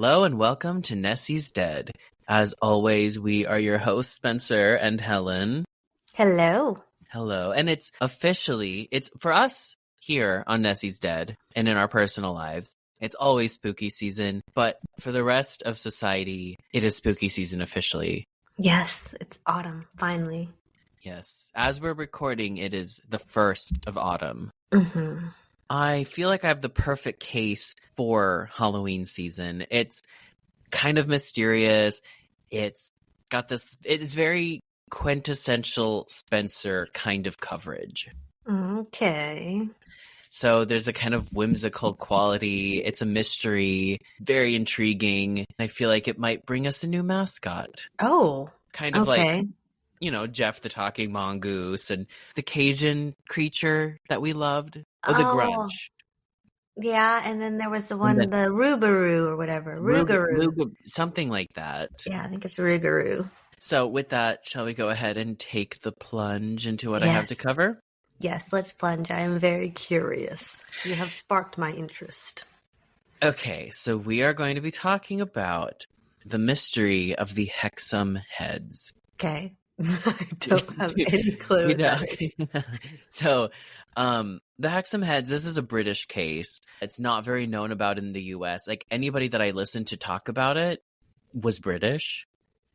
Hello and welcome to Nessie's Dead. As always, we are your hosts, Spencer and Helen. Hello. Hello. And it's for us here on Nessie's Dead and in our personal lives, it's always spooky season. But for the rest of society, it is spooky season officially. Yes, it's autumn, finally. Yes. As we're recording, it is the 1st of autumn. Mm-hmm. I feel like I have the perfect case for Halloween season. It's kind of mysterious. It's very quintessential Spencer kind of coverage. Okay. So there's a kind of whimsical quality. It's a mystery, very intriguing. I feel like it might bring us a new mascot. Oh, kind of like, Jeff the Talking Mongoose and the Cajun creature that we loved. Oh, the Grunch. Yeah, and then there was the one, the Rugaroo or whatever. Rugaroo. Something like that. Yeah, I think it's Rugaroo. So with that, shall we go ahead and take the plunge into what I have to cover? Yes, let's plunge. I am very curious. You have sparked my interest. Okay, so we are going to be talking about the mystery of the Hexham Heads. Okay. I don't have any clue. So, the Hexham Heads, this is a British case. It's not very known about in the US. Like, anybody that I listened to talk about it was British.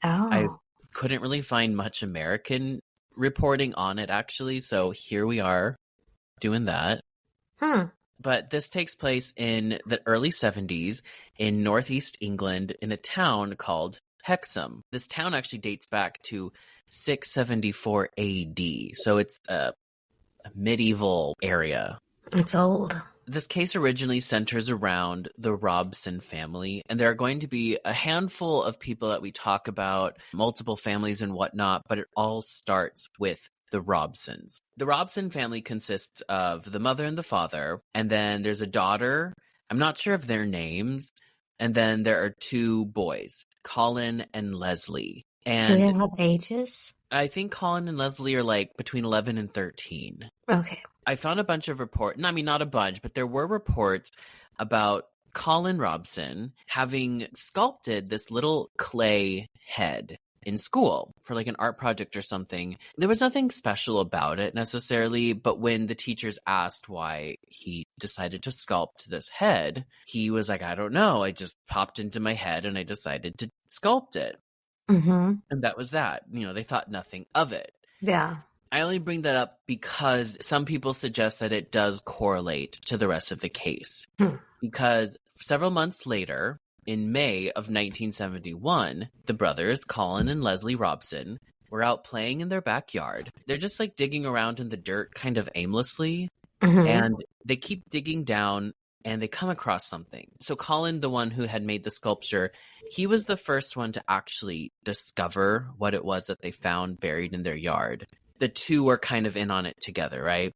Oh. I couldn't really find much American reporting on it, actually. So here we are doing that. But this takes place in the early 70s in northeast England in a town called Hexham. This town actually dates back to 674 AD. So it's a medieval area. It's old. This case originally centers around the Robson family, and there are going to be a handful of people that we talk about, multiple families and whatnot, but it all starts with the Robsons. The Robson family consists of the mother and the father, and then there's a daughter. I'm not sure of their names. And then there are 2 boys, Collin and Leslie. And do they have ages? I think Collin and Leslie are like between 11 and 13. Okay. I found a bunch of reports. I mean, not a bunch, but there were reports about Collin Robson having sculpted this little clay head in school for like an art project or something. There was nothing special about it necessarily, but when the teachers asked why he decided to sculpt this head, he was like, I don't know. I just popped into my head and I decided to sculpt it. Mm-hmm. And that was that. They thought nothing of it. Yeah. I only bring that up because some people suggest that it does correlate to the rest of the case. Because several months later, in May of 1971, the brothers, Collin and Leslie Robson, were out playing in their backyard. They're just like digging around in the dirt kind of aimlessly. Mm-hmm. And they keep digging down and they come across something. So Collin, the one who had made the sculpture, he was the first one to actually discover what it was that they found buried in their yard. The 2 were kind of in on it together, right?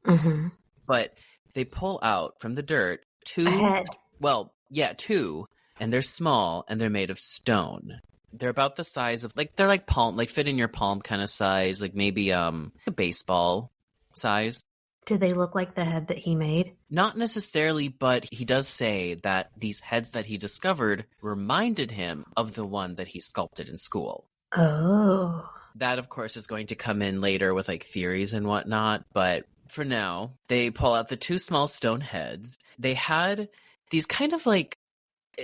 Mm-hmm. But they pull out from the dirt 2. A head. Well, yeah, 2. And they're small and they're made of stone. They're about the size of they're like palm, like fit in your palm kind of size, like maybe a baseball size. Did they look like the head that he made? Not necessarily, but he does say that these heads that he discovered reminded him of the one that he sculpted in school. Oh. That, of course, is going to come in later with like theories and whatnot. But for now, they pull out the 2 small stone heads. They had these kind of like,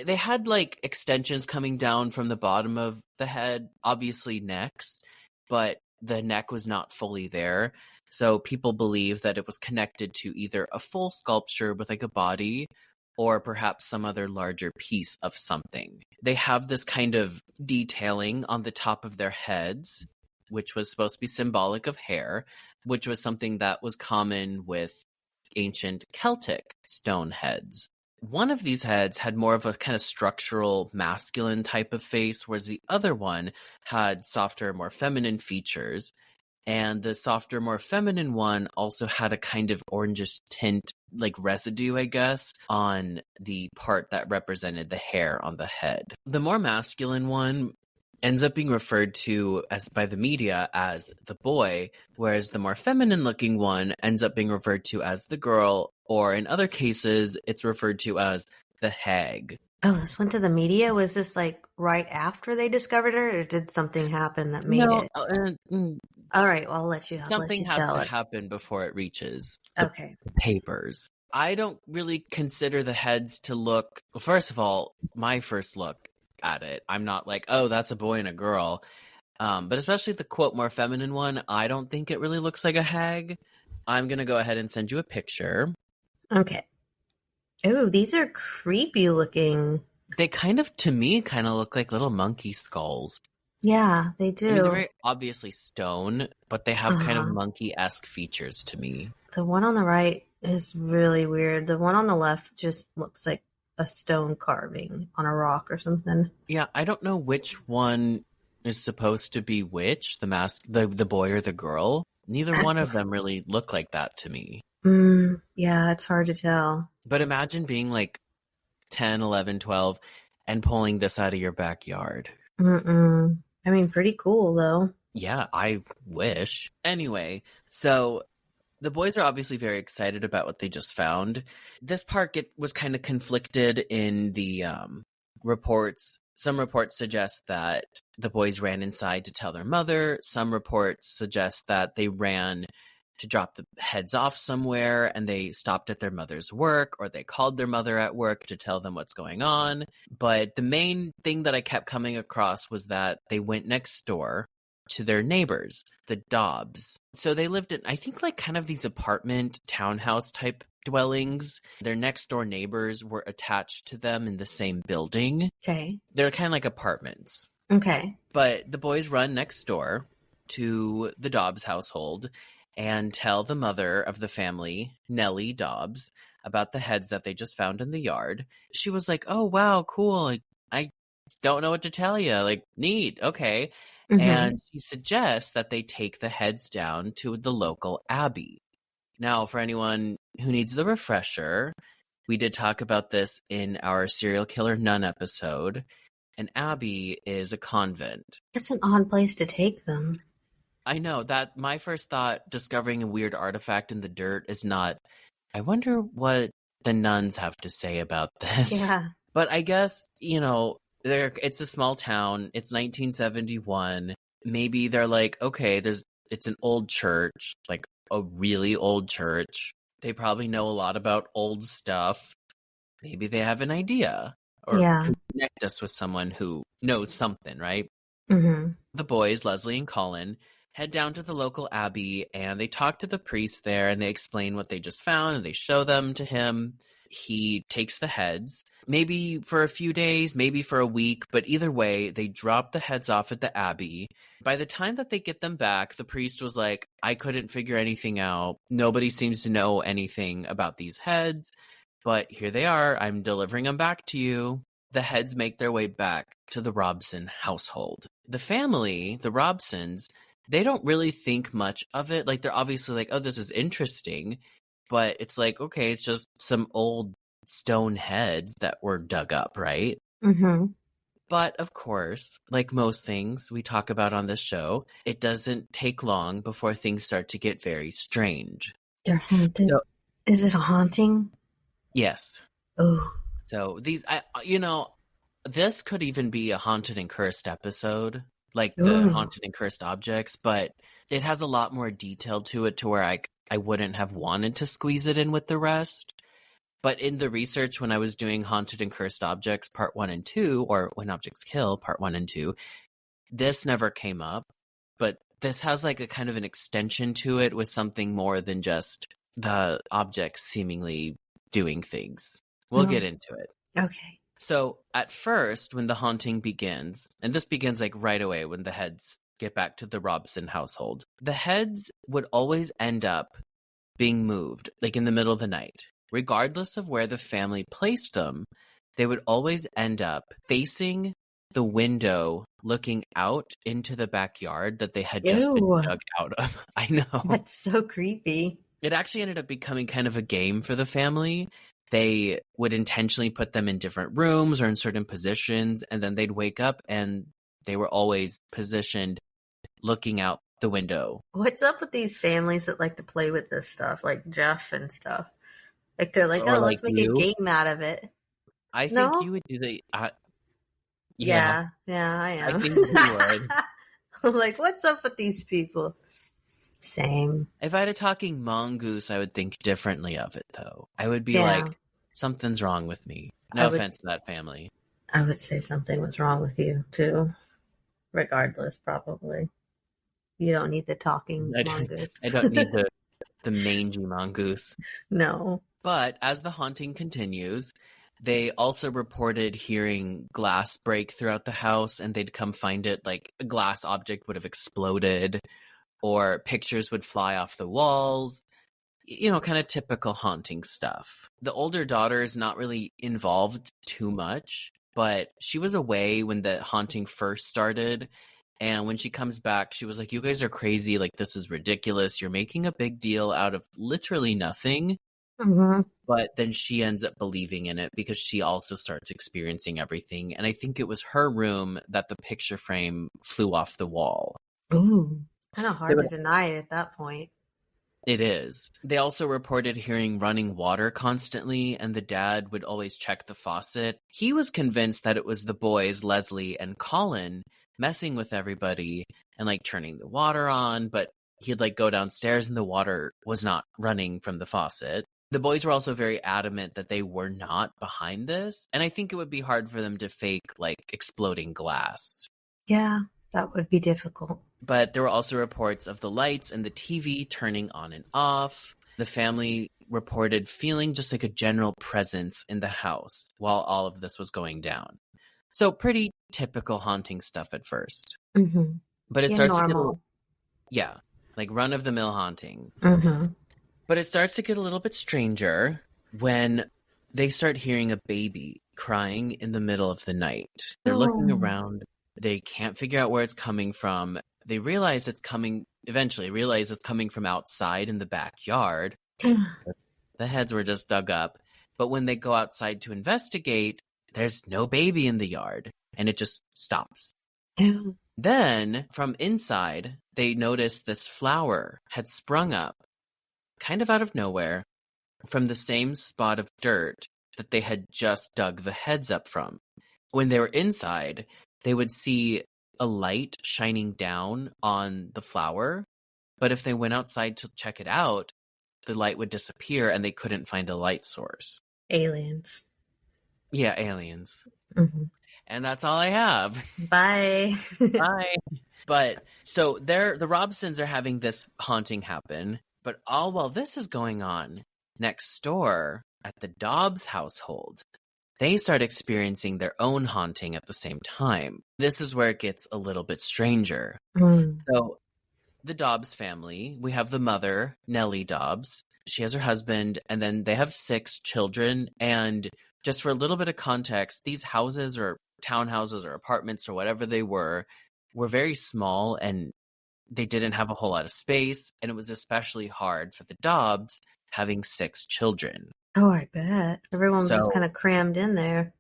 they had like extensions coming down from the bottom of the head, obviously necks, but the neck was not fully there. So people believe that it was connected to either a full sculpture with like a body or perhaps some other larger piece of something. They have this kind of detailing on the top of their heads, which was supposed to be symbolic of hair, which was something that was common with ancient Celtic stone heads. One of these heads had more of a kind of structural masculine type of face, whereas the other one had softer, more feminine features. And the softer, more feminine one also had a kind of orangish tint, like residue, I guess, on the part that represented the hair on the head. The more masculine one ends up being referred to as by the media as the boy, whereas the more feminine looking one ends up being referred to as the girl, or in other cases, it's referred to as the hag. Oh, this went to the media? Was this like right after they discovered her, or did something happen that made No, it? All right, well, I'll let something you has tell to it. happen before it reaches the Okay. papers. I don't really consider the heads to look. Well, first of all, my first look at it, I'm not like, oh, that's a boy and a girl. But especially the quote more feminine one, I don't think it really looks like a hag. I'm gonna go ahead and send you a picture. Okay. Oh, these are creepy looking. They kind of, to me, kind of look like little monkey skulls. Yeah, they I mean, they're do. very obviously stone, but they have kind of Uh-huh. monkey-esque features to me. The one on the right is really weird. The one on the left just looks like a stone carving on a rock or something. Yeah, I don't know which one is supposed to be which, the boy or the girl. Neither one of them really look like that to me. Yeah, it's hard to tell. But imagine being like 10, 11, 12, and pulling this out of your backyard. Mm-mm. I mean, pretty cool though. Yeah, I wish. Anyway, so the boys are obviously very excited about what they just found. This part was kind of conflicted in the reports. Some reports suggest that the boys ran inside to tell their mother. Some reports suggest that they ran to drop the heads off somewhere and they stopped at their mother's work, or they called their mother at work to tell them what's going on. But the main thing that I kept coming across was that they went next door to their neighbors, the Dobbs. So they lived in, I think, like kind of these apartment townhouse type dwellings. Their next door neighbors were attached to them in the same building. Okay. They're kind of like apartments. Okay. But the boys run next door to the Dobbs household and tell the mother of the family, Nellie Dobbs, about the heads that they just found in the yard. She was like, oh, wow, cool. Like, I don't know what to tell you. Like, neat. Okay. And she suggests that they take the heads down to the local abbey. Now, for anyone who needs the refresher, we did talk about this in our serial killer nun episode. An abbey is a convent. That's an odd place to take them. I know that my first thought discovering a weird artifact in the dirt is not, I wonder what the nuns have to say about this. Yeah. But I guess, it's a small town. It's 1971. Maybe they're like, okay, it's an old church, like a really old church. They probably know a lot about old stuff. Maybe they have an idea or can connect us with someone who knows something, right? The boys, Leslie and Collin, head down to the local abbey and they talk to the priest there and they explain what they just found and they show them to him. He takes the heads, maybe for a few days, maybe for a week, but either way, they drop the heads off at the abbey. By the time that they get them back, the priest was like, I couldn't figure anything out. Nobody seems to know anything about these heads, but here they are. I'm delivering them back to you. The heads make their way back to the Robson household. The family, the Robsons, they don't really think much of it. Like, they're obviously like, oh, this is interesting. But it's like, okay, it's just some old stone heads that were dug up, right? But of course, like most things we talk about on this show, it doesn't take long before things start to get very strange. They're haunted. So, is it a haunting? Yes. Oh. So this could even be a haunted and cursed episode, like the haunted and cursed objects, but it has a lot more detail to it to where I wouldn't have wanted to squeeze it in with the rest. But in the research, when I was doing Haunted and Cursed Objects Part 1 and 2, or When Objects Kill Part 1 and 2, this never came up. But this has like a kind of an extension to it with something more than just the objects seemingly doing things. We'll get into it. Okay. So at first, when the haunting begins, and this begins like right away when the heads get back to the Robson household, the heads would always end up being moved, like in the middle of the night. Regardless of where the family placed them, they would always end up facing the window looking out into the backyard that they had just been dug out of. I know. That's so creepy. It actually ended up becoming kind of a game for the family. They would intentionally put them in different rooms or in certain positions, and then they'd wake up and they were always positioned looking out the window. What's up with these families that like to play with this stuff, like Jeff and stuff? Like they're like, Or oh, like let's make a game out of it. I think No? you would do the. Yeah, Yeah, I I am. think you would. I'm like, what's up with these people? Same. If I had a talking mongoose, I would think differently of it, though. I would be Yeah, like, something's wrong with me. I No would offense to that family. I would say something was wrong with you too. Regardless, probably. You don't need the talking I mongoose. don't need the mangy mongoose. No. But as the haunting continues, they also reported hearing glass break throughout the house, and they'd come find it like a glass object would have exploded, or pictures would fly off the walls. You know, kind of typical haunting stuff. The older daughter is not really involved too much, but she was away when the haunting first started. And when she comes back, she was like, "You guys are crazy. Like, this is ridiculous. You're making a big deal out of literally nothing." Mm-hmm. But then she ends up believing in it because she also starts experiencing everything. And I think it was her room that the picture frame flew off the wall. Ooh. Kind of They hard would to deny it at that point. It is. They also reported hearing running water constantly, and the dad would always check the faucet. He was convinced that it was the boys, Leslie and Collin, messing with everybody and like turning the water on, but he'd like go downstairs and the water was not running from the faucet. The boys were also very adamant that they were not behind this, and I think it would be hard for them to fake like exploding glass. Yeah, that would be difficult. But there were also reports of the lights and the TV turning on and off. The family reported feeling just like a general presence in the house while all of this was going down. So pretty typical haunting stuff at first. Mm-hmm. But it Yeah, starts to normal. get, like run-of-the-mill haunting. Mm-hmm. But it starts to get a little bit stranger when they start hearing a baby crying in the middle of the night. They're looking around. They can't figure out where it's coming from. They eventually realize it's coming from outside in the backyard. The heads were just dug up. But when they go outside to investigate, there's no baby in the yard, and it just stops. Then, from inside, they notice this flower had sprung up, kind of out of nowhere, from the same spot of dirt that they had just dug the heads up from. When they were inside, they would see a light shining down on the flower, but if they went outside to check it out, the light would disappear and they couldn't find a light source. Aliens. Yeah, aliens. Mm-hmm. And that's all I have. Bye. Bye. But so the Robsons are having this haunting happen, but all while this is going on, next door at the Dobbs household, they start experiencing their own haunting at the same time. This is where it gets a little bit stranger. So the Dobbs family, we have the mother, Nellie Dobbs. She has her husband, and then they have 6 children. And just for a little bit of context, these houses or townhouses or apartments or whatever they were very small, and they didn't have a whole lot of space. And it was especially hard for the Dobbs having 6 children. Oh, I bet. Everyone was just kind of crammed in there.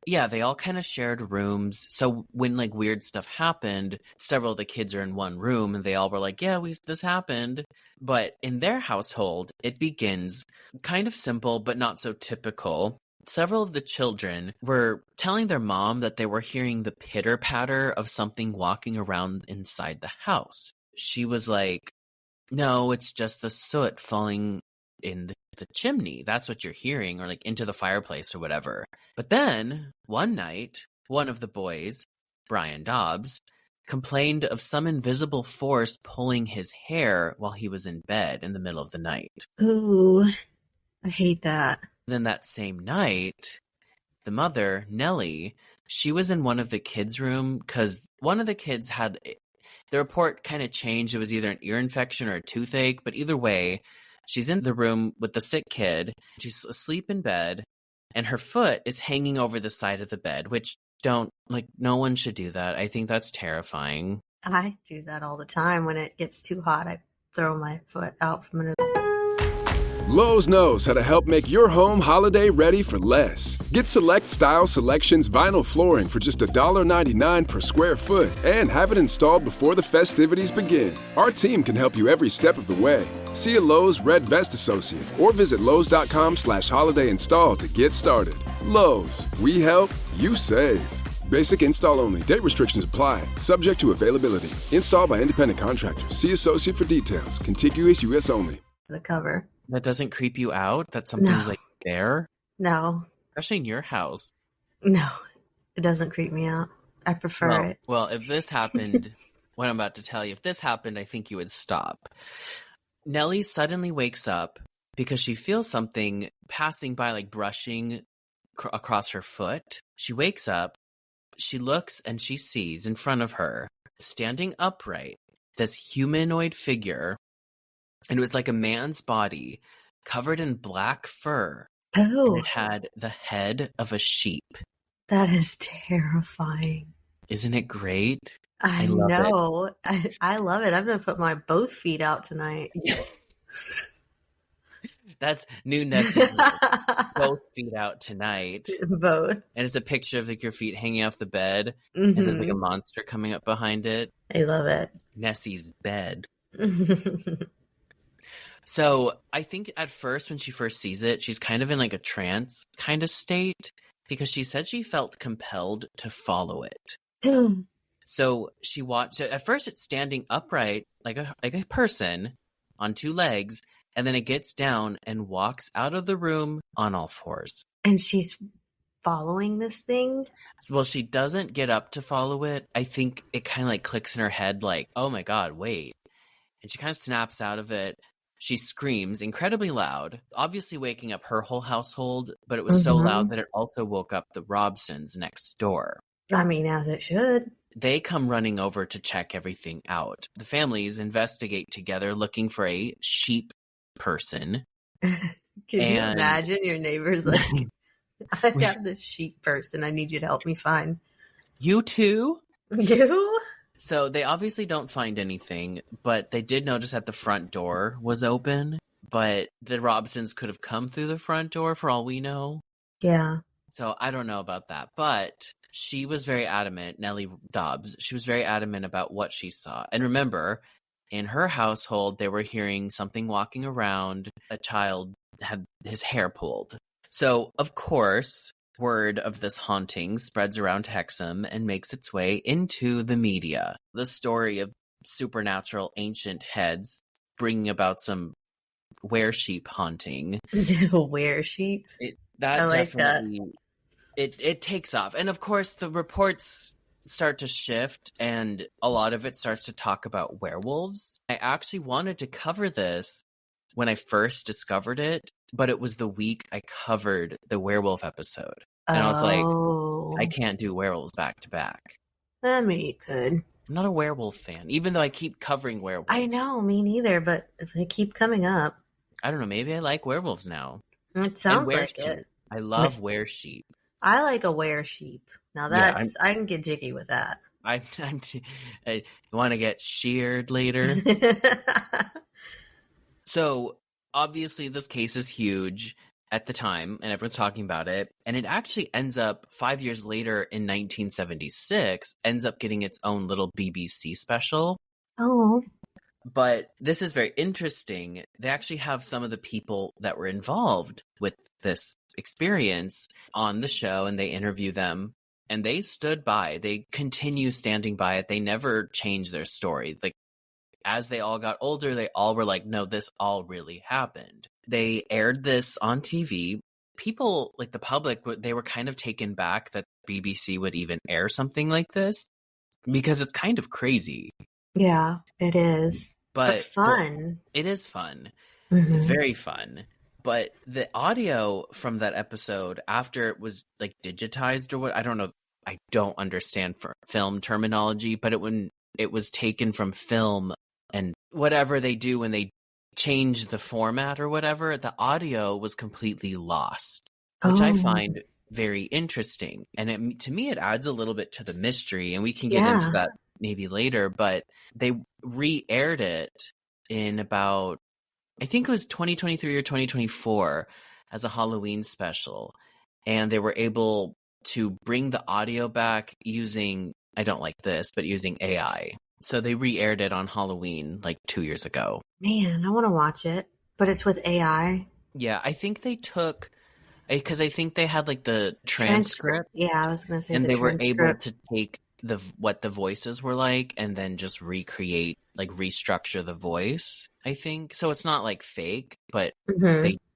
Yeah, they all kind of shared rooms. So when like weird stuff happened, several of the kids are in one room and they all were like, yeah, this happened. But in their household, it begins kind of simple, but not so typical. Several of the children were telling their mom that they were hearing the pitter patter of something walking around inside the house. She was like, no, it's just the soot falling in the chimney. That's what you're hearing, or like into the fireplace or whatever. But then one night, one of the boys, Brian Dobbs, complained of some invisible force pulling his hair while he was in bed in the middle of the night. Ooh, I hate that. Then that same night, the mother, Nellie, she was in one of the kids' room because one of the kids had, the report kind of changed. It was either an ear infection or a toothache, but either way, she's in the room with the sick kid. She's asleep in bed, and her foot is hanging over the side of the bed, which no one should do that. I think that's terrifying. I do that all the time. When it gets too hot, I throw my foot out from under. Lowe's knows how to help make your home holiday ready for less. Get Select Style Selections vinyl flooring for just $1.99 per square foot and have it installed before the festivities begin. Our team can help you every step of the way. See a Lowe's Red Vest associate or visit Lowe's.com/holiday install to get started. Lowe's, we help, you save. Basic install only. Date restrictions apply. Subject to availability. Installed by independent contractors. See associate for details. Contiguous U.S. only. The cover. That doesn't creep you out? That something's like there? No. Especially in your house. No, it doesn't creep me out. I prefer it. Well, if this happened, what I'm about to tell you, if this happened, I think you would stop. Nellie suddenly wakes up because she feels something passing by, like brushing across her foot. She wakes up, she looks, and she sees in front of her, standing upright, this humanoid figure. And it was like a man's body covered in black fur. Oh. And it had the head of a sheep. That is terrifying. Isn't it great? I know. I love it. I'm going to put my both feet out tonight. That's new Nessie's both feet out tonight. Both. And it's a picture of like your feet hanging off the bed. Mm-hmm. And there's like a monster coming up behind it. I love it. Nessie's bed. So I think at first when she first sees it, she's kind of in like a trance kind of state because she said she felt compelled to follow it. So she watched it. At first it's standing upright like a person on two legs, and then it gets down and walks out of the room on all fours. And she's following this thing? Well, she doesn't get up to follow it. I think it kind of like clicks in her head like, oh my God, wait. And she kind of snaps out of it. She screams incredibly loud, obviously waking up her whole household, but it was so loud that it also woke up the Robsons next door. I mean, as it should. They come running over to check everything out. The families investigate together looking for a sheep person. Can you imagine your neighbors like, I got this sheep person I need you to help me find. You too? You? So they obviously don't find anything, but they did notice that the front door was open, but the Robsons could have come through the front door for all we know. Yeah. So I don't know about that, but she was very adamant, Nellie Dobbs, she was very adamant about what she saw. And remember, in her household, they were hearing something walking around, a child had his hair pulled. So, of course, word of this haunting spreads around Hexham and makes its way into the media. The story of supernatural ancient heads bringing about some were-sheep haunting. Were-sheep? I like that. It takes off. And of course, the reports start to shift and a lot of it starts to talk about werewolves. I actually wanted to cover this when I first discovered it, but it was the week I covered the werewolf episode. And I was like, I can't do werewolves back to back. I mean, you could. I'm not a werewolf fan, even though I keep covering werewolves. I know, me neither, but if they keep coming up. I don't know, maybe I like werewolves now. It sounds like it. I love were-sheep. I like a were-sheep. Now that's, I can get jiggy with that. I want to get sheared later. So, obviously, this case is huge at the time, and everyone's talking about it. And it actually ends up, 5 years later, in 1976, ends up getting its own little BBC special. Oh. But this is very interesting. They actually have some of the people that were involved with this experience on the show, and they interview them. And they stood by. They continue standing by it. They never changed their story. Like, as they all got older, they all were like, no, this all really happened. They aired this on TV. People, like the public, they were kind of taken back that BBC would even air something like this because it's kind of crazy. Yeah, it is. But fun. It is fun. Mm-hmm. It's very fun. But the audio from that episode, after it was like digitized or what, I don't know. I don't understand film terminology, but when it was taken from film and whatever they do when they change the format or whatever, the audio was completely lost, which I find very interesting. And to me, it adds a little bit to the mystery, and we can get into that maybe later, but they re-aired it in about I think it was 2023 or 2024 as a Halloween special. And they were able to bring the audio back using, I don't like this, but using AI. So they re-aired it on Halloween like 2 years ago. Man, I want to watch it, but it's with AI. Yeah, I think they took, because I think they had like the transcript. Yeah, I was going to say and the they were able transcript. to take what the voices were like and then just recreate, like restructure the voice, I think. So it's not like fake, but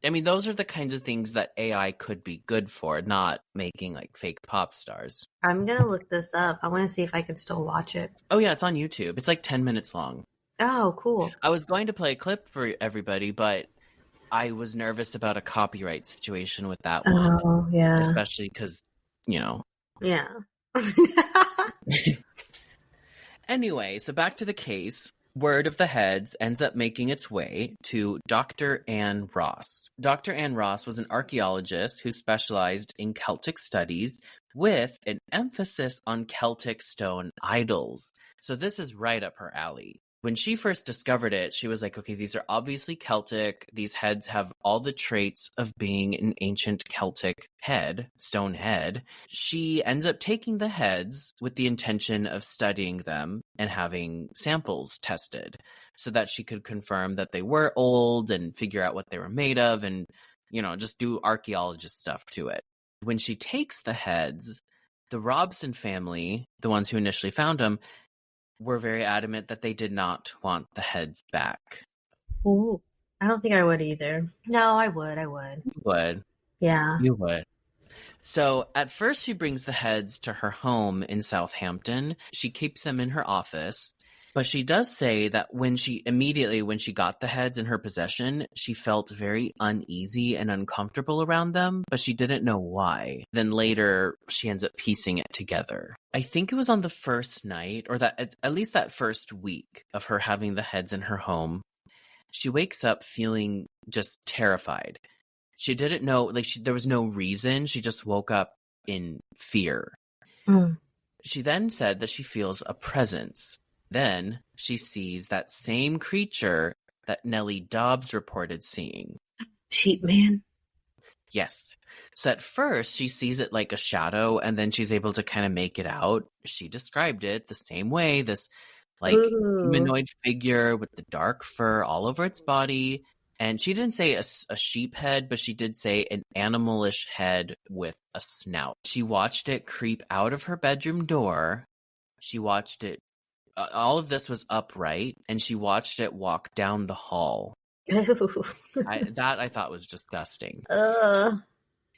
those are the kinds of things that AI could be good for, not making like fake pop stars. I'm going to look this up. I want to see if I can still watch it. Oh yeah, it's on YouTube. It's like 10 minutes long. Oh, cool. I was going to play a clip for everybody, but I was nervous about a copyright situation with that one. Oh, yeah. Especially because, Yeah. Anyway, so back to the case. Word of the Heads ends up making its way to Dr. Anne Ross. Dr. Anne Ross was an archaeologist who specialized in Celtic studies with an emphasis on Celtic stone idols. So this is right up her alley. When she first discovered it, she was like, okay, these are obviously Celtic. These heads have all the traits of being an ancient Celtic head, stone head. She ends up taking the heads with the intention of studying them and having samples tested so that she could confirm that they were old and figure out what they were made of and, just do archaeologist stuff to it. When she takes the heads, the Robson family, the ones who initially found them, were very adamant that they did not want the heads back. Ooh, I don't think I would either. No, I would. You would. Yeah. You would. So at first she brings the heads to her home in Southampton. She keeps them in her office. But she does say that when she got the heads in her possession, she felt very uneasy and uncomfortable around them, but she didn't know why. Then later, she ends up piecing it together. I think it was on the first night, or that at least that first week of her having the heads in her home, she wakes up feeling just terrified. She didn't know, there was no reason. She just woke up in fear. She then said that she feels a presence. Then she sees that same creature that Nellie Dobbs reported seeing. Sheep man? Yes. So at first she sees it like a shadow and then she's able to kind of make it out. She described it the same way, this humanoid figure with the dark fur all over its body. And she didn't say a sheep head, but she did say an animalish head with a snout. She watched it creep out of her bedroom door. She watched it. All of this was upright, and she watched it walk down the hall. I thought was disgusting.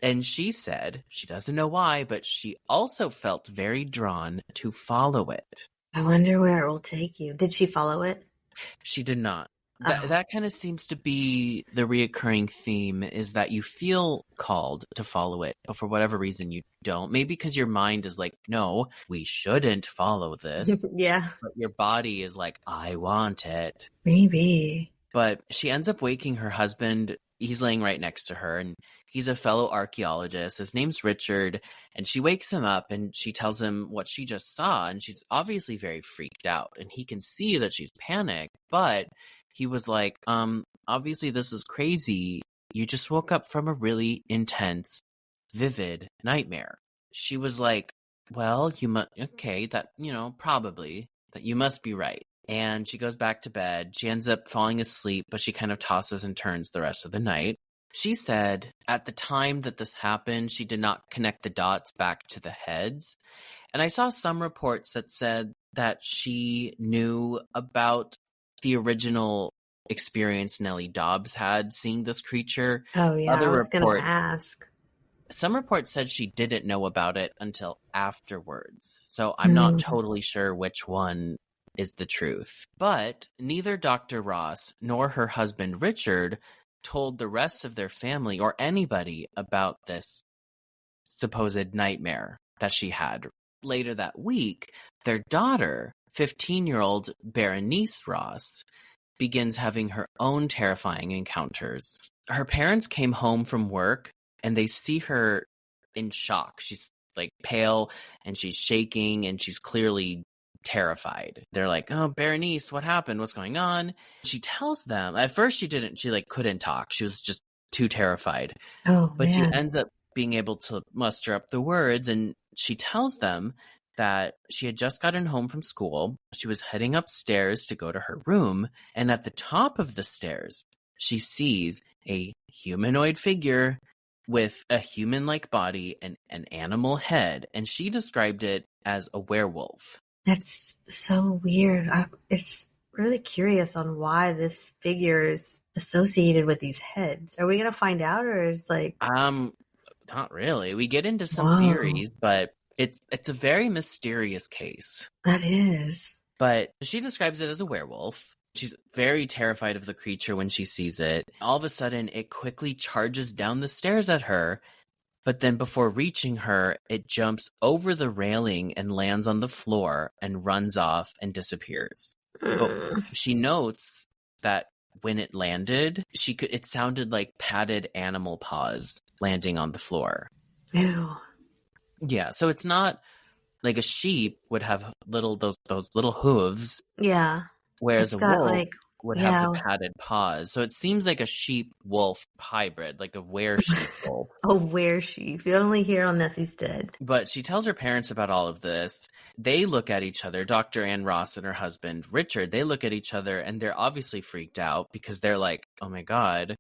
And she said she doesn't know why, but she also felt very drawn to follow it. I wonder where it will take you. Did she follow it? She did not. That kind of seems to be the reoccurring theme, is that you feel called to follow it, but for whatever reason you don't. Maybe because your mind is like, no, we shouldn't follow this. Yeah. But your body is like, I want it. Maybe. But she ends up waking her husband. He's laying right next to her, and he's a fellow archaeologist. His name's Richard, and she wakes him up, and she tells him what she just saw, and she's obviously very freaked out, and he can see that she's panicked, but he was like, obviously this is crazy. You just woke up from a really intense, vivid nightmare. She was like, well, probably, that you must be right. And she goes back to bed. She ends up falling asleep, but she kind of tosses and turns the rest of the night. She said at the time that this happened, she did not connect the dots back to the heads. And I saw some reports that said that she knew about the original experience Nellie Dobbs had seeing this creature. Oh, yeah, I was going to ask. Some reports said she didn't know about it until afterwards. So I'm not totally sure which one is the truth. But neither Dr. Ross nor her husband Richard told the rest of their family or anybody about this supposed nightmare that she had. Later that week, their daughter, 15-year-old Berenice Ross, begins having her own terrifying encounters. Her parents came home from work and they see her in shock. She's like pale and she's shaking and she's clearly terrified. They're like, "Oh, Berenice, what happened? What's going on?" She tells them. At first, she couldn't talk. She was just too terrified. Oh, But she man. ends up being able to muster up the words, and she tells them that she had just gotten home from school. She was heading upstairs to go to her room, and at the top of the stairs, she sees a humanoid figure with a human-like body and an animal head, and she described it as a werewolf. That's so weird. It's really curious on why this figure is associated with these heads. Are we going to find out, or is like... Not really. We get into some Whoa. theories, but it's a very mysterious case. That is. But she describes it as a werewolf. She's very terrified of the creature when she sees it. All of a sudden, it quickly charges down the stairs at her, but then before reaching her, it jumps over the railing and lands on the floor and runs off and disappears. But she notes that when it landed, it sounded like padded animal paws landing on the floor. Ew. Yeah, so it's not like a sheep would have those little hooves. Yeah. Whereas It's a got, wolf like, would have the padded paws. So it seems like a sheep-wolf hybrid, like a were-sheep-wolf. Oh, were-sheep. You only hear on Nessie's Dead. But she tells her parents about all of this. They look at each other, Dr. Ann Ross and her husband, Richard, they look at each other, and they're obviously freaked out because they're like, oh my God,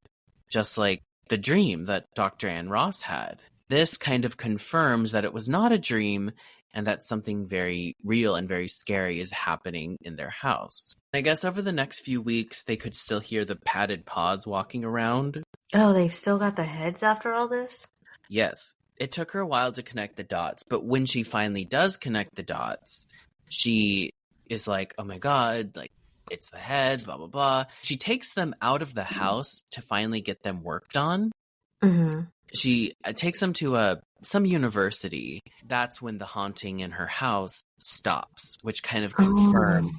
just like the dream that Dr. Ann Ross had. This kind of confirms that it was not a dream and that something very real and very scary is happening in their house. I guess over the next few weeks, they could still hear the padded paws walking around. Oh, they've still got the heads after all this? Yes. It took her a while to connect the dots, but when she finally does connect the dots, she is like, oh my God, like, it's the heads, blah, blah, blah. She takes them out of the house to finally get them worked on. Mm-hmm. She takes them to some university. That's when the haunting in her house stops, which kind of confirmed,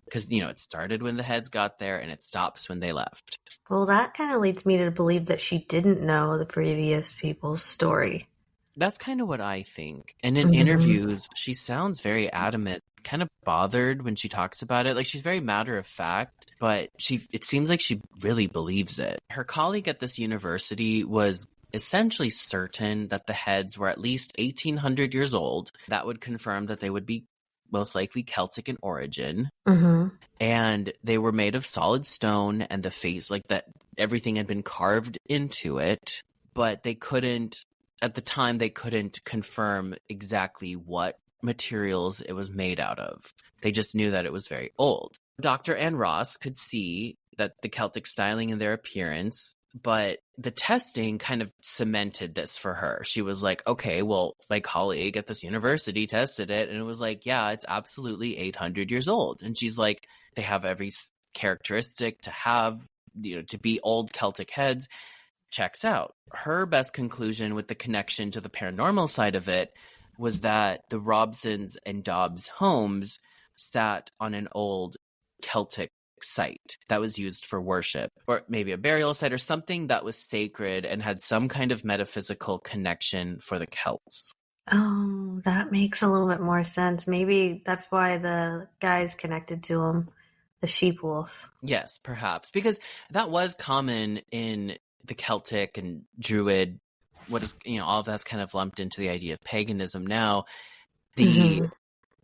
because, it started when the heads got there and it stops when they left. Well, that kind of leads me to believe that she didn't know the previous people's story. That's kind of what I think. And in interviews, she sounds very adamant, kind of bothered when she talks about it. Like, she's very matter of fact, but it seems like she really believes it. Her colleague at this university was essentially certain that the heads were at least 1,800 years old. That would confirm that they would be most likely Celtic in origin. Mm-hmm. And they were made of solid stone, and the face, like that, everything had been carved into it. But they couldn't, at the time, they couldn't confirm exactly what materials it was made out of. They just knew that it was very old. Dr. Ann Ross could see that the Celtic styling in their appearance, but the testing kind of cemented this for her. She was like, okay, well, my colleague at this university tested it, and it was like, yeah, it's absolutely 800 years old. And she's like, they have every characteristic to have, to be old Celtic heads. Checks out. Her best conclusion with the connection to the paranormal side of it was that the Robsons and Dobbs homes sat on an old Celtic site that was used for worship, or maybe a burial site or something that was sacred and had some kind of metaphysical connection for the Celts. Oh, that makes a little bit more sense. Maybe that's why the guy's connected to him, the sheep wolf. Yes, perhaps, because that was common in the Celtic and Druid, what is, all of that's kind of lumped into the idea of paganism now.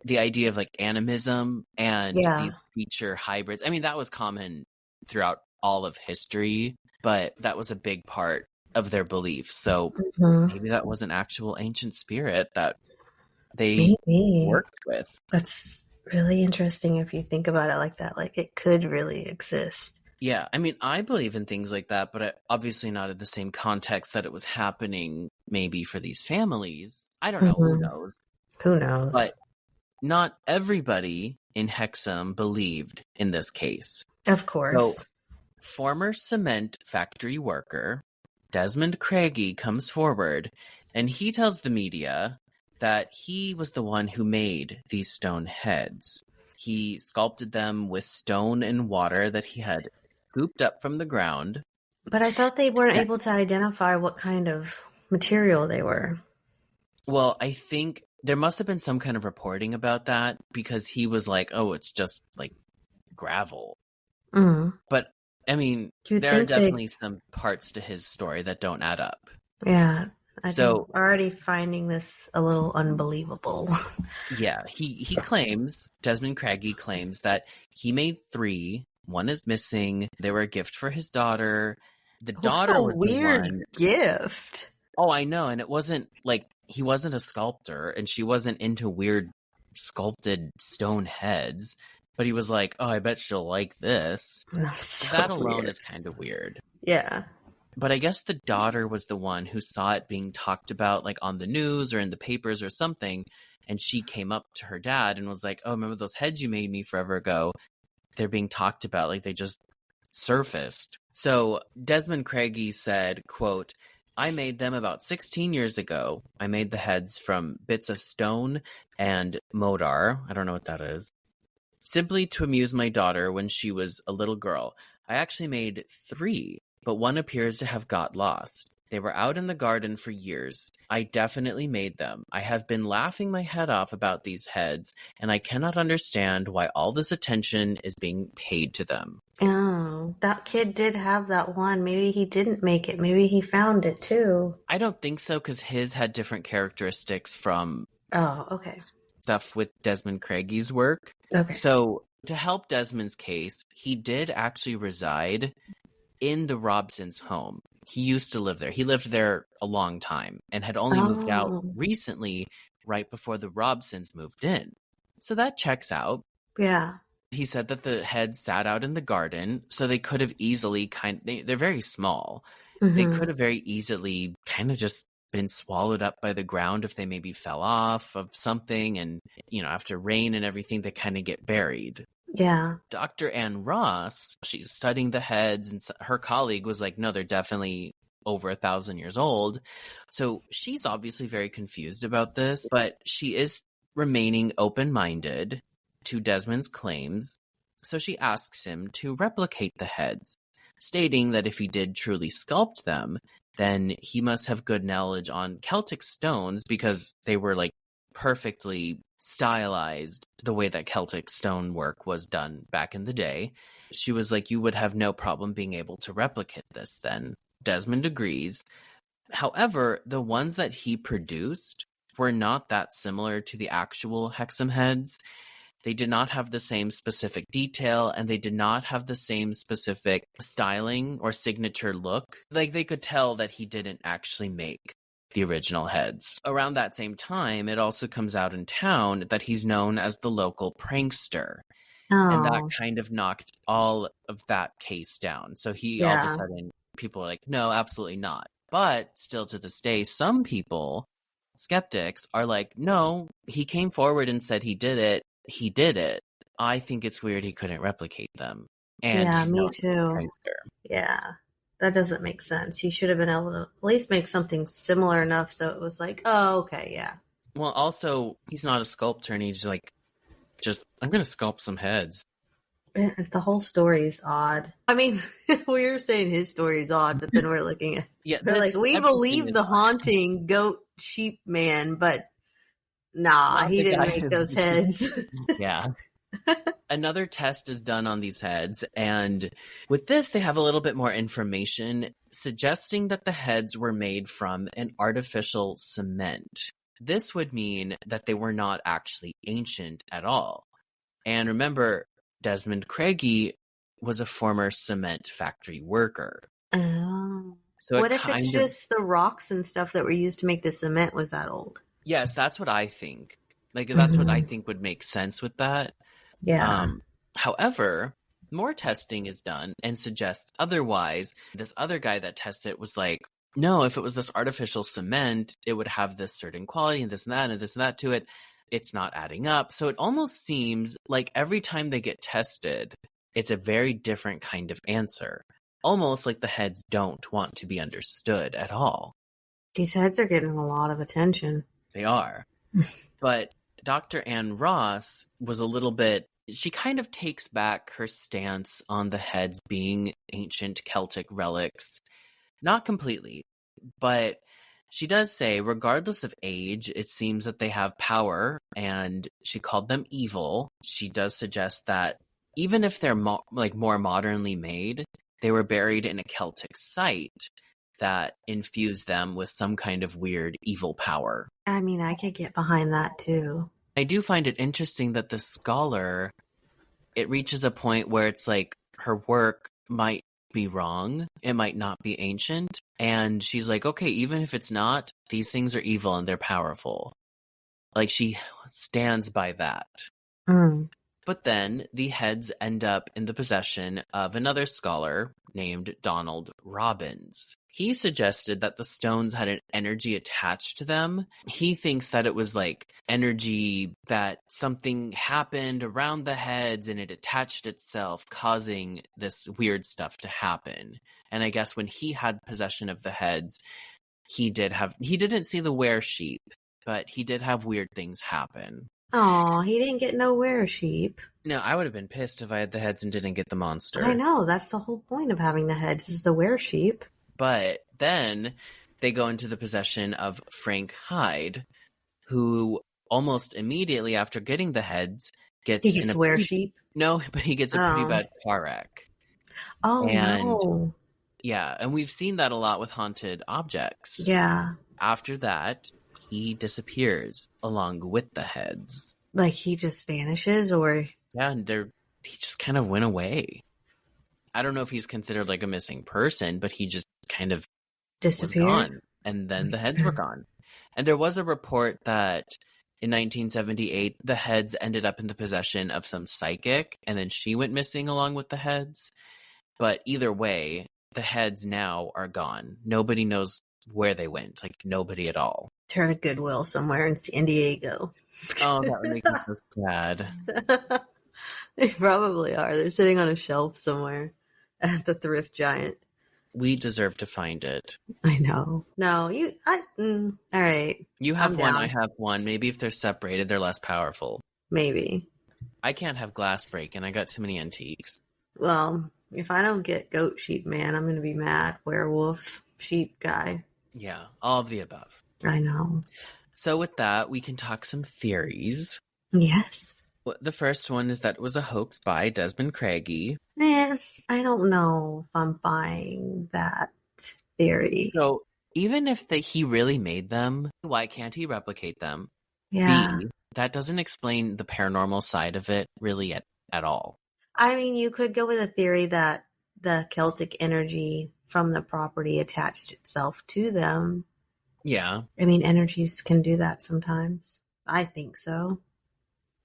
The idea of like animism and the feature hybrids. I mean, that was common throughout all of history, but that was a big part of their belief. So maybe that was an actual ancient spirit that they worked with. That's really interesting if you think about it like that. Like, it could really exist. Yeah, I mean, I believe in things like that, but obviously not in the same context that it was happening maybe for these families. I don't know. Who knows? Who knows? But not everybody in Hexham believed in this case. Of course. So, former cement factory worker Desmond Craigie comes forward, and he tells the media that he was the one who made these stone heads. He sculpted them with stone and water that he had scooped up from the ground. But I thought they weren't able to identify what kind of material they were. Well, I think there must have been some kind of reporting about that because he was like, oh, it's just like gravel. Mm. But I mean, Do you there are think definitely some parts to his story that don't add up. Yeah, I'm So already finding this a little unbelievable. yeah, he claims, Desmond Craigie claims that he made 3. One is missing. They were a gift for his daughter. The daughter What a was the weird one. gift. Oh, I know. And it wasn't like he wasn't a sculptor and she wasn't into weird sculpted stone heads. But he was like, oh, I bet she'll like this. That's so That alone weird. is kind of weird. Yeah. But I guess the daughter was the one who saw it being talked about like on the news or in the papers or something. And she came up to her dad and was like, oh, remember those heads you made me forever ago? They're being talked about. Like they just surfaced. So Desmond Craigie said, quote, I made them about 16 years ago. I made the heads from bits of stone and modar. I don't know what that is. Simply to amuse my daughter when she was a little girl. I actually made 3, but one appears to have got lost. They were out in the garden for years. I definitely made them. I have been laughing my head off about these heads, and I cannot understand why all this attention is being paid to them. Oh, that kid did have that one. Maybe he didn't make it. Maybe he found it too. I don't think so, because his had different characteristics from Oh, okay. stuff with Desmond Craigie's work. Okay. So to help Desmond's case, he did actually reside in the Robsons' home. He used to live there. He lived there a long time and had only moved out recently, right before the Robsons moved in. So that checks out. Yeah. He said that the heads sat out in the garden, so they could have easily they're very small. Mm-hmm. They could have very easily kind of just been swallowed up by the ground if they maybe fell off of something. And, after rain and everything, they kind of get buried. Yeah. Dr. Ann Ross, she's studying the heads, and her colleague was like, no, they're definitely over 1,000 years old. So she's obviously very confused about this, but she is remaining open-minded to Desmond's claims. So she asks him to replicate the heads, stating that if he did truly sculpt them, then he must have good knowledge on Celtic stones because they were like perfectly stylized the way that Celtic stonework was done back in the day. She was like, you would have no problem being able to replicate this then. Desmond agrees. However, the ones that he produced were not that similar to the actual Hexham Heads. They did not have the same specific detail, and they did not have the same specific styling or signature look. Like, they could tell that he didn't actually make the original heads. Around that same time, it also comes out in town that he's known as the local prankster. Oh. And that kind of knocked all of that case down. So all of a sudden, people are like, no, absolutely not. But still to this day, some people, skeptics, are like, no, he came forward and said he did it. He did it. I think it's weird he couldn't replicate them. And yeah, me too. Prankster. Yeah. That doesn't make sense. He should have been able to at least make something similar enough so it was like, oh, okay, yeah. Well, also, he's not a sculptor, and he's like, I'm going to sculpt some heads. The whole story is odd. I mean, we were saying his story is odd, but then we're looking at we're like, we believe the haunting goat sheep man, but nah, he didn't make those heads. Yeah. Another test is done on these heads, and with this, they have a little bit more information suggesting that the heads were made from an artificial cement. This would mean that they were not actually ancient at all. And remember, Desmond Craigie was a former cement factory worker. Oh. So what if it's just the rocks and stuff that were used to make the cement was that old? Yes, that's what I think. Like, that's what I think would make sense with that. Yeah. However, more testing is done and suggests otherwise. This other guy that tested it was like, no, if it was this artificial cement, it would have this certain quality and this and that and this and that to it. It's not adding up. So it almost seems like every time they get tested, it's a very different kind of answer. Almost like the heads don't want to be understood at all. These heads are getting a lot of attention. They are. But Dr. Ann Ross was a little bit, she kind of takes back her stance on the heads being ancient Celtic relics. Not completely, but She does say, regardless of age, it seems that they have power, and she called them evil. She does suggest that even if they're more modernly made, they were buried in a Celtic site that infused them with some kind of weird evil power. I mean, I could get behind that too. I do find it interesting that the scholar, it reaches a point where it's like her work might be wrong. It might not be ancient. And she's like, okay, even if it's not, these things are evil and they're powerful. Like, she stands by that. Mm. But then the heads end up in the possession of another scholar named Donald Robbins. He suggested that the stones had an energy attached to them. He thinks that it was like energy that something happened around the heads and it attached itself, causing this weird stuff to happen. And I guess when he had possession of the heads, he didn't see the were sheep, but he did have weird things happen. Oh, he didn't get no were sheep. No, I would have been pissed if I had the heads and didn't get the monster. I know, that's the whole point of having the heads, is the were sheep. But then they go into the possession of Frank Hyde, who almost immediately after getting the heads gets... He gets were sheep? No, but he gets a pretty bad car wreck. Oh, no. Yeah, and we've seen that a lot with haunted objects. Yeah. After that, he disappears along with the heads. Like he just vanishes, or... Yeah, and he just kind of went away. I don't know if he's considered like a missing person, but he just kind of disappeared. Was gone, and then the heads were gone. And there was a report that in 1978, the heads ended up in the possession of some psychic, and then she went missing along with the heads. But either way, the heads now are gone. Nobody knows where they went. Like, nobody at all. They're at a Goodwill somewhere in San Diego. Oh, that would make me so sad. They probably are. They're sitting on a shelf somewhere at the Thrift Giant. We deserve to find it. I know. No, all right. You have one, I have one. Maybe if they're separated, they're less powerful. Maybe. I can't have glass break, and I got too many antiques. Well, if I don't get goat sheep man, I'm going to be mad. Werewolf, sheep guy. Yeah, all of the above. I know. So with that, we can talk some theories. Yes. The first one is that it was a hoax by Desmond Craigie. I don't know if I'm buying that theory. So even if he really made them, why can't he replicate them? Yeah. B, that doesn't explain the paranormal side of it really at all. I mean, you could go with a theory that the Celtic energy from the property attached itself to them. Yeah. I mean, energies can do that sometimes. I think so.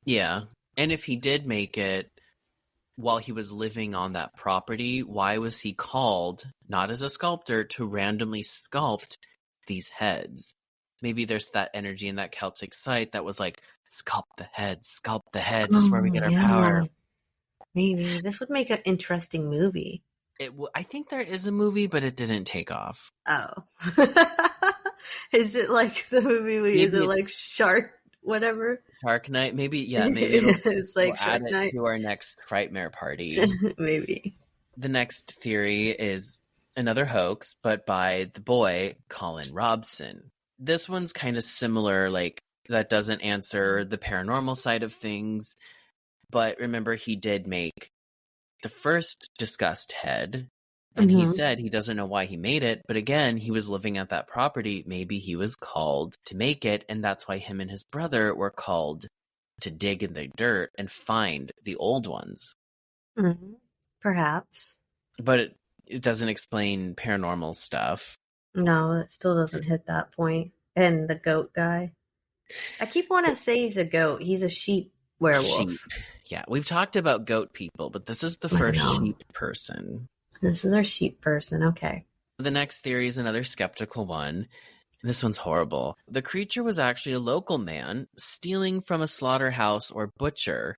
Yeah. And if he did make it while he was living on that property, why was he called, not as a sculptor, to randomly sculpt these heads? Maybe there's that energy in that Celtic site that was like, sculpt the heads, this is where we get our power. Maybe. This would make an interesting movie. I think there is a movie, but it didn't take off. Oh. Is it like the movie? Is it like Shark whatever? Shark Night? Maybe, yeah. Maybe it's like we'll Shark add Night. it to our next Frightmare party. Maybe. The next theory is another hoax, but by the boy, Collin Robson. This one's kind of similar, like, that doesn't answer the paranormal side of things. But remember, he did make the first discussed head, and he said he doesn't know why he made it. But again, he was living at that property. Maybe he was called to make it, and that's why him and his brother were called to dig in the dirt and find the old ones. Mm-hmm. Perhaps. But it doesn't explain paranormal stuff. No, it still doesn't hit that point. And the goat guy. I keep wanting to say he's a goat. He's a sheep werewolf. Sheep. Yeah, we've talked about goat people, but this is the first sheep person. This is our sheep person. Okay. The next theory is another skeptical one. This one's horrible. The creature was actually a local man stealing from a slaughterhouse or butcher,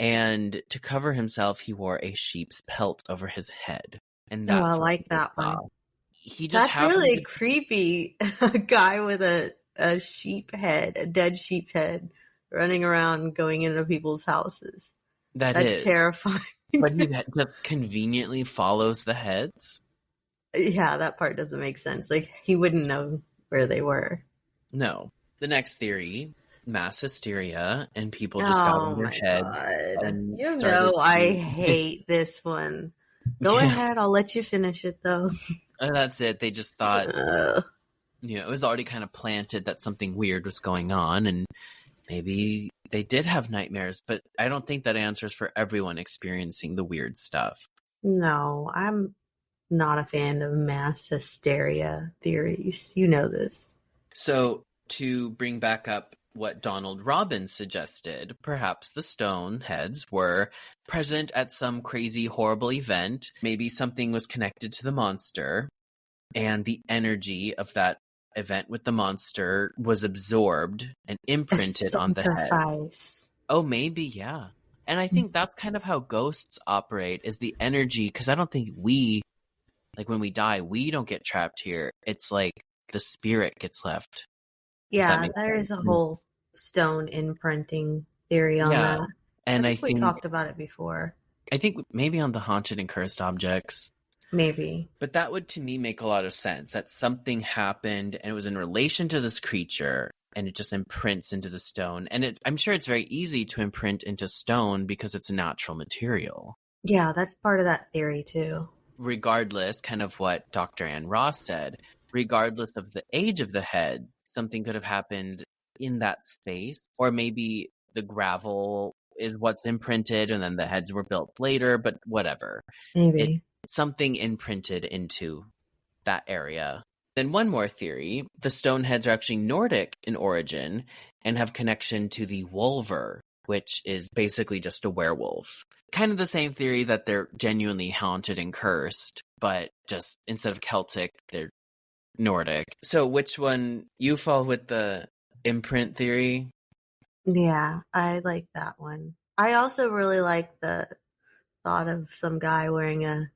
and to cover himself, he wore a sheep's pelt over his head. And that's I like that one. That's really creepy. A guy with a sheep head, a dead sheep head, running around going into people's houses. That's terrifying. But he just conveniently follows the heads? Yeah, that part doesn't make sense. Like, he wouldn't know where they were. No. The next theory, mass hysteria, and people just got in their head. And I hate this one. Go ahead, I'll let you finish it though. And that's it. They just thought, it was already kind of planted that something weird was going on, and maybe they did have nightmares, but I don't think that answers for everyone experiencing the weird stuff. No, I'm not a fan of mass hysteria theories. You know this. So to bring back up what Donald Robbins suggested, perhaps the stone heads were present at some crazy, horrible event. Maybe something was connected to the monster, and the energy of that event with the monster was absorbed and imprinted on the head. Oh, maybe, yeah. And I think that's kind of how ghosts operate, is the energy, because I don't think when we die, we don't get trapped here. It's like the spirit gets left. Yeah, there is a whole stone imprinting theory on that. And I think we talked about it before. I think maybe on the haunted and cursed objects. Maybe. But that would, to me, make a lot of sense, that something happened and it was in relation to this creature and it just imprints into the stone. And I'm sure it's very easy to imprint into stone because it's a natural material. Yeah, that's part of that theory too. Regardless, kind of what Dr. Ann Ross said, regardless of the age of the head, something could have happened in that space, or maybe the gravel is what's imprinted and then the heads were built later, but whatever. Maybe. Something imprinted into that area. Then one more theory, the stone heads are actually Nordic in origin and have connection to the Wolver, which is basically just a werewolf. Kind of the same theory that they're genuinely haunted and cursed, but just instead of Celtic, they're Nordic. So which one, you fall with the imprint theory? Yeah, I like that one. I also really like the thought of some guy wearing a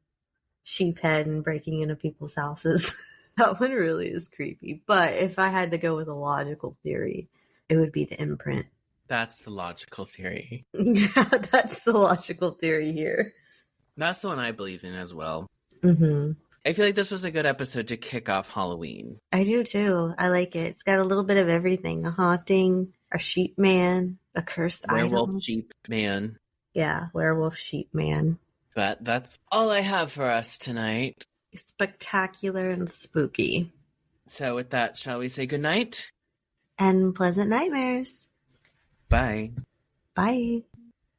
sheep head and breaking into people's houses. That one really is creepy. But if I had to go with a logical theory, it would be the imprint. That's the logical theory. Yeah, that's the logical theory here. That's the one I believe in as well. Mm-hmm. I feel like this was a good episode to kick off Halloween. I do too. I like it. It's got a little bit of everything. A haunting, a sheep man, a cursed werewolf item. Sheep man. Yeah, werewolf sheep man. But that's all I have for us tonight. Spectacular and spooky. So with that, shall we say goodnight? And pleasant nightmares. Bye. Bye.